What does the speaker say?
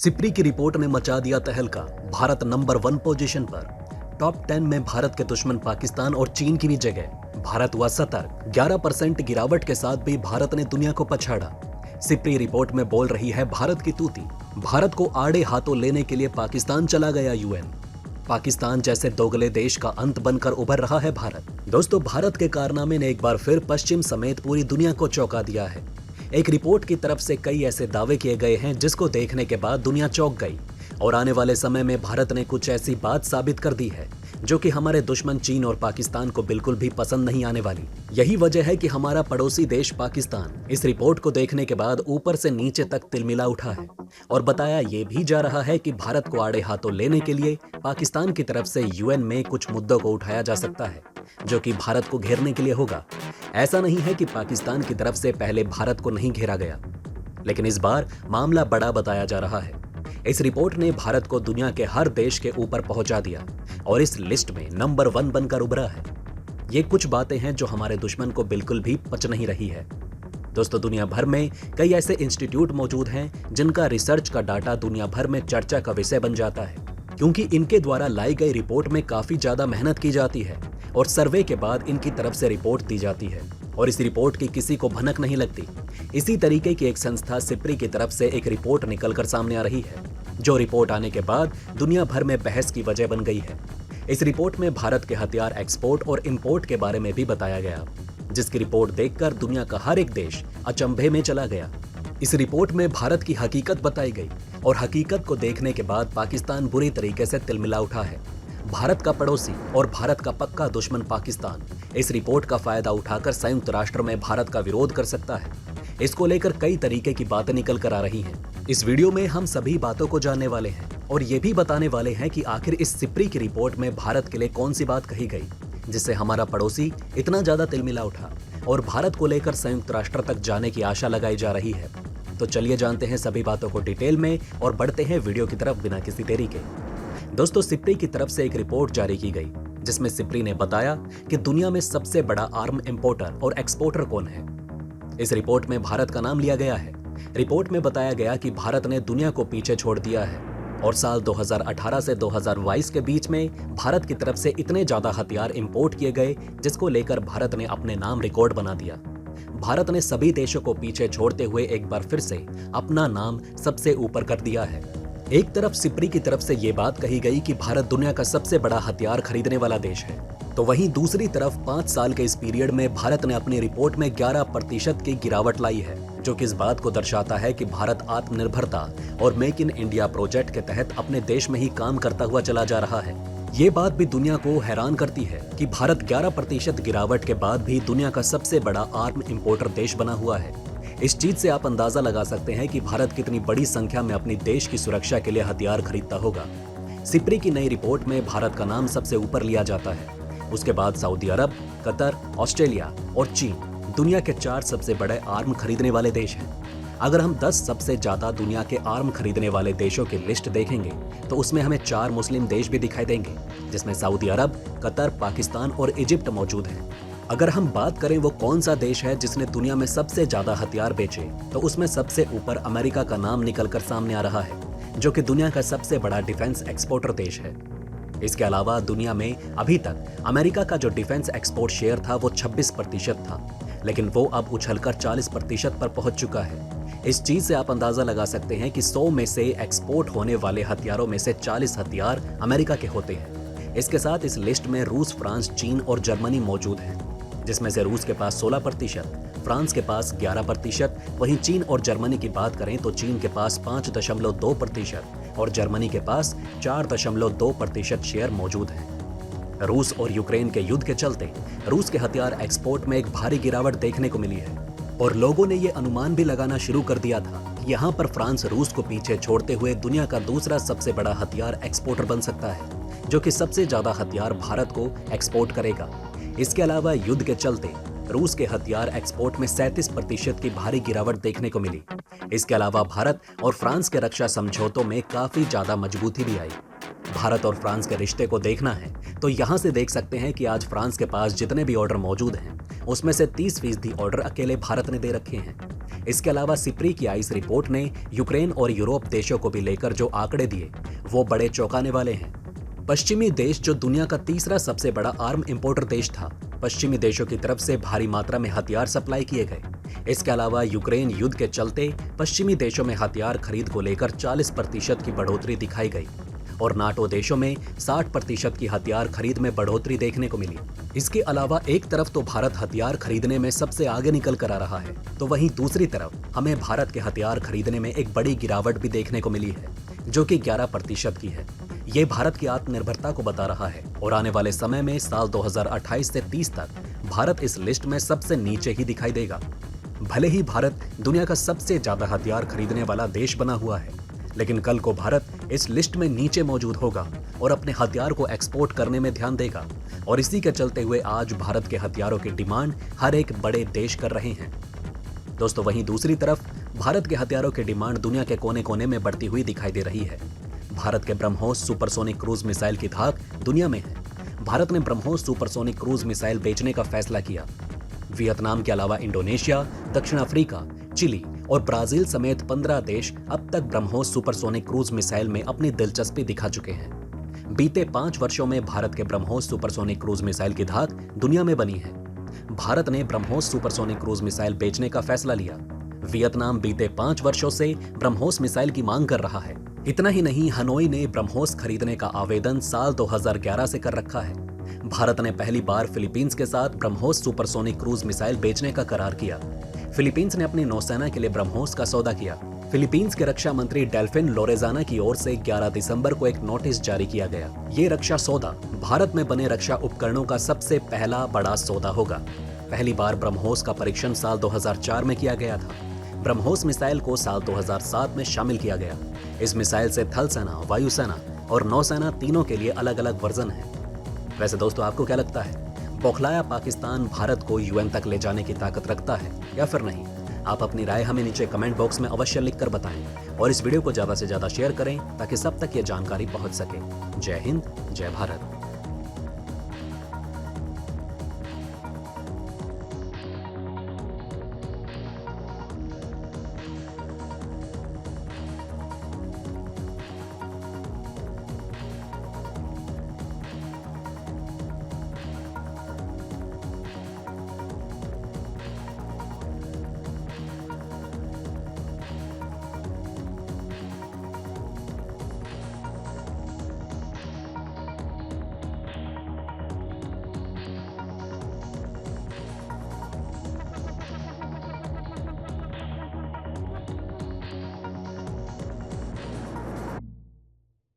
SIPRI की report ने मचा दिया तहलका। भारत नंबर 1 पोजीशन पर। टॉप 10 में भारत के दुश्मन पाकिस्तान और चीन की भी जगह। भारत हुआ सतर्क। 11% गिरावट के साथ भी भारत ने दुनिया को पछाड़ा। सिप्री रिपोर्ट में बोल रही है भारत की तूती। भारत को आड़े हाथों लेने के लिए पाकिस्तान चला गया यूएन। पाकिस्तान जैसे दोगले देश का अंत बनकर उभर रहा है भारत। दोस्तों, भारत के कारनामे ने एक बार फिर पश्चिम समेत पूरी दुनिया को चौंका दिया है। एक रिपोर्ट की तरफ से कई ऐसे दावे किए गए हैं जिसको देखने के बाद दुनिया चौंक गई और आने वाले समय में भारत ने कुछ ऐसी बात साबित कर दी है जो कि हमारे दुश्मन चीन और पाकिस्तान को बिल्कुल भी पसंद नहीं आने वाली। यही वजह है कि हमारा पड़ोसी देश पाकिस्तान इस रिपोर्ट को देखने के बाद ऊपर से नीचे तक तिलमिला उठा है और बताया ये भी जा रहा है कि भारत को आड़े हाथों लेने के लिए पाकिस्तान की तरफ से यूएन में कुछ मुद्दों को उठाया जा सकता है जो कि भारत को घेरने के लिए होगा। ऐसा नहीं है कि पाकिस्तान की तरफ से पहले भारत को नहीं घेरा गया, लेकिन इस बार मामला बड़ा बताया जा रहा है। इस रिपोर्ट ने भारत को दुनिया के हर देश के ऊपर पहुंचा दिया और इस लिस्ट में नंबर 1 बनकर उभरा है। ये कुछ बातें हैं जो हमारे दुश्मन को बिल्कुल भी पच नहीं रही है। दोस्तों, दुनिया भर में कई ऐसे इंस्टीट्यूट मौजूद हैं जिनका रिसर्च का डाटा दुनिया भर में चर्चा का विषय बन जाता है, क्योंकि इनके द्वारा लाई गई रिपोर्ट में काफी ज्यादा मेहनत की जाती है और सर्वे के बाद इनकी तरफ से रिपोर्ट दी जाती है और इस रिपोर्ट की किसी को भनक नहीं लगती। इसी तरीके की एक संस्था सिप्री की तरफ से एक रिपोर्ट निकलकर सामने आ रही है, जो रिपोर्ट आने के बाद दुनिया भर में बहस की वजह बन गई है। इस रिपोर्ट में भारत के हथियार एक्सपोर्ट और इंपोर्ट के बारे में भी बताया गया, जिसकी रिपोर्ट देखकर दुनिया का हर एक देश अचंभे में चला गया। इस रिपोर्ट में भारत की हकीकत बताई गई और हकीकत को देखने के बाद पाकिस्तान बुरी तरीके से तिलमिला उठा है। भारत का पड़ोसी और भारत का पक्का दुश्मन पाकिस्तान इस रिपोर्ट का फायदा उठाकर संयुक्त राष्ट्र में भारत का विरोध कर सकता है। इसको लेकर कई तरीके की बातें निकल कर आ रही हैं। इस वीडियो में हम सभी बातों को जानने वाले हैं और ये भी बताने वाले हैं कि आखिर इस सिप्री की रिपोर्ट में भारत के लिए कौन सी बात कही गई जिससे हमारा पड़ोसी इतना ज्यादा तिलमिला उठा और भारत को लेकर संयुक्त राष्ट्र तक जाने की आशा लगाई जा रही है। तो चलिए जानते हैं सभी बातों को डिटेल में और बढ़ते हैं वीडियो की तरफ बिना किसी देरी के। दोस्तों, सिप्री की तरफ से एक रिपोर्ट जारी की गई जिसमें सिप्री ने बताया कि दुनिया में सबसे बड़ा आर्म इंपोर्टर और एक्सपोर्टर कौन है। इस रिपोर्ट में भारत का नाम लिया गया है। रिपोर्ट में बताया गया कि भारत ने दुनिया को पीछे छोड़ दिया है और साल 2018 से 2022 के बीच में भारत की तरफ से इतने ज्यादा हथियार इंपोर्ट किए गए जिसको लेकर भारत ने अपने नाम रिकॉर्ड बना दिया। भारत ने सभी देशों को पीछे छोड़ते हुए एक बार फिर से अपना नाम सबसे ऊपर कर दिया है। एक तरफ सिप्री की तरफ से ये बात कही गई कि भारत दुनिया का सबसे बड़ा हथियार खरीदने वाला देश है, तो वहीं दूसरी तरफ 5 साल के इस पीरियड में भारत ने अपनी रिपोर्ट में 11% की गिरावट लाई है, जो कि इस बात को दर्शाता है कि भारत आत्मनिर्भरता और मेक इन इंडिया प्रोजेक्ट के तहत अपने देश में ही काम करता हुआ चला जा रहा है। ये बात भी दुनिया को हैरान करती है कि भारत 11% गिरावट के बाद भी दुनिया का सबसे बड़ा आर्म इंपोर्टर देश बना हुआ है। इस चीज से आप अंदाजा लगा सकते हैं कि भारत कितनी बड़ी संख्या में अपनी देश की सुरक्षा के लिए हथियार खरीदता होगा। सिप्री की नई रिपोर्ट में भारत का नाम सबसे ऊपर लिया जाता है। उसके बाद सऊदी अरब, कतर, ऑस्ट्रेलिया और चीन दुनिया के 4 सबसे बड़े आर्म खरीदने वाले देश हैं। अगर हम 10 सबसे ज्यादा दुनिया के आर्म खरीदने वाले देशों की लिस्ट देखेंगे तो उसमें हमें 4 मुस्लिम देश भी दिखाई देंगे, जिसमें सऊदी अरब, कतर, पाकिस्तान और इजिप्ट मौजूद हैं। अगर हम बात करें वो कौन सा देश है जिसने दुनिया में सबसे ज्यादा हथियार बेचे, तो उसमें सबसे ऊपर अमेरिका का नाम निकलकर सामने आ रहा है, जो कि दुनिया का सबसे बड़ा डिफेंस एक्सपोर्टर देश है। इसके अलावा दुनिया में अभी तक अमेरिका का जो डिफेंस एक्सपोर्ट शेयर था वो 26% था, लेकिन वो अब उछलकर 40% पर पहुंच चुका है। इस चीज से आप अंदाजा लगा सकते हैं कि 100 में से एक्सपोर्ट होने वाले हथियारों में से 40 हथियार अमेरिका के होते हैं। इसके साथ इस लिस्ट में रूस, फ्रांस, चीन और जर्मनी मौजूद हैं, जिसमें से रूस के पास 16%, फ्रांस के पास 11%, वहीं चीन और जर्मनी की बात करें तो चीन के पास 5.2% और जर्मनी के पास 4.2% शेयर मौजूद है। रूस और यूक्रेन के युद्ध के चलते रूस के हथियार एक्सपोर्ट में एक भारी गिरावट देखने को मिली है और लोगों ने ये अनुमान भी लगाना शुरू कर दिया था कि यहाँ पर फ्रांस रूस को पीछे छोड़ते हुए दुनिया का दूसरा सबसे बड़ा हथियार एक्सपोर्टर बन सकता है, जो कि सबसे ज्यादा हथियार भारत को एक्सपोर्ट करेगा। इसके अलावा युद्ध के चलते रूस के हथियार एक्सपोर्ट में 37% की भारी गिरावट देखने को मिली। इसके अलावा भारत और फ्रांस के रक्षा समझौतों में काफी ज्यादा मजबूती भी आई। भारत और फ्रांस के रिश्ते को देखना है तो यहाँ से देख सकते हैं कि आज फ्रांस के पास जितने भी ऑर्डर मौजूद हैं उसमें से 30% ऑर्डर अकेले भारत ने दे रखे हैं। इसके अलावा सिप्री की आइस रिपोर्ट ने यूक्रेन और यूरोप देशों को भी लेकर जो आंकड़े दिए वो बड़े चौंकाने वाले हैं। पश्चिमी देश जो दुनिया का तीसरा सबसे बड़ा आर्म इंपोर्टर देश था, पश्चिमी देशों की तरफ से भारी मात्रा में हथियार सप्लाई किए गए। इसके अलावा यूक्रेन युद्ध के चलते पश्चिमी देशों में हथियार खरीद को लेकर 40% की बढ़ोतरी दिखाई गई और नाटो देशों में 60% की हथियार खरीद में बढ़ोतरी देखने को मिली। इसके अलावा एक तरफ तो भारत हथियार खरीदने में सबसे आगे निकल कर आ रहा है, तो वहीं दूसरी तरफ हमें भारत के हथियार खरीदने में एक बड़ी गिरावट भी देखने को मिली है, जो कि 11% की है। ये भारत की आत्मनिर्भरता को बता रहा है और आने वाले समय में साल 2028 से 30 तक भारत इस लिस्ट में सबसे नीचे ही दिखाई देगा। भले ही भारत दुनिया का सबसे ज्यादा हथियार खरीदने वाला देश बना हुआ है, लेकिन कल को भारत इस लिस्ट में नीचे मौजूद होगा और अपने हथियार को एक्सपोर्ट करने में ध्यान देगा और इसी के चलते हुए आज भारत के हथियारों की डिमांड हर एक बड़े देश कर रहे हैं। दोस्तों, वहीं दूसरी तरफ भारत के हथियारों की डिमांड दुनिया के कोने कोने में बढ़ती हुई दिखाई दे रही है। भारत के ब्रह्मोस सुपरसोनिक क्रूज मिसाइल की धाक दुनिया में है। भारत ने ब्रह्मोस सुपरसोनिक क्रूज मिसाइल बेचने का फैसला किया। वियतनाम के अलावा इंडोनेशिया, दक्षिण अफ्रीका, चिली और ब्राजील समेत 15 देश अब तक ब्रह्मोस सुपरसोनिक क्रूज मिसाइल में अपनी दिलचस्पी दिखा चुके हैं। बीते 5 वर्षों में भारत के ब्रह्मोस सुपरसोनिक क्रूज मिसाइल की धाक दुनिया में बनी है। भारत ने ब्रह्मोस सुपरसोनिक क्रूज मिसाइल बेचने का फैसला लिया। वियतनाम बीते 5 वर्षों से ब्रह्मोस मिसाइल की मांग कर रहा है। इतना ही नहीं, हनोई ने ब्रह्मोस खरीदने का आवेदन साल 2011 से कर रखा है। भारत ने पहली बार फिलीपींस के साथ ब्रह्मोस सुपरसोनिक क्रूज मिसाइल बेचने का करार किया। फिलीपींस ने अपनी नौसेना के लिए ब्रह्मोस का सौदा किया। फिलीपींस के रक्षा मंत्री डेल्फिन लोरेजाना की ओर से 11 दिसंबर को एक नोटिस जारी किया गया। ये रक्षा सौदा भारत में बने रक्षा उपकरणों का सबसे पहला बड़ा सौदा होगा। पहली बार ब्रह्मोस का परीक्षण साल 2004 में किया गया था। ब्रह्मोस मिसाइल को साल 2007 में शामिल किया गया। इस मिसाइल से थल सेना, वायुसेना और नौसेना तीनों के लिए अलग अलग वर्जन है। वैसे दोस्तों, आपको क्या लगता है, बौखलाया पाकिस्तान भारत को यूएन तक ले जाने की ताकत रखता है या फिर नहीं? आप अपनी राय हमें नीचे कमेंट बॉक्स में अवश्य लिखकर बताएं और इस वीडियो को ज्यादा से ज्यादा शेयर करें ताकि सब तक ये जानकारी पहुंच सके। जय हिंद, जय भारत।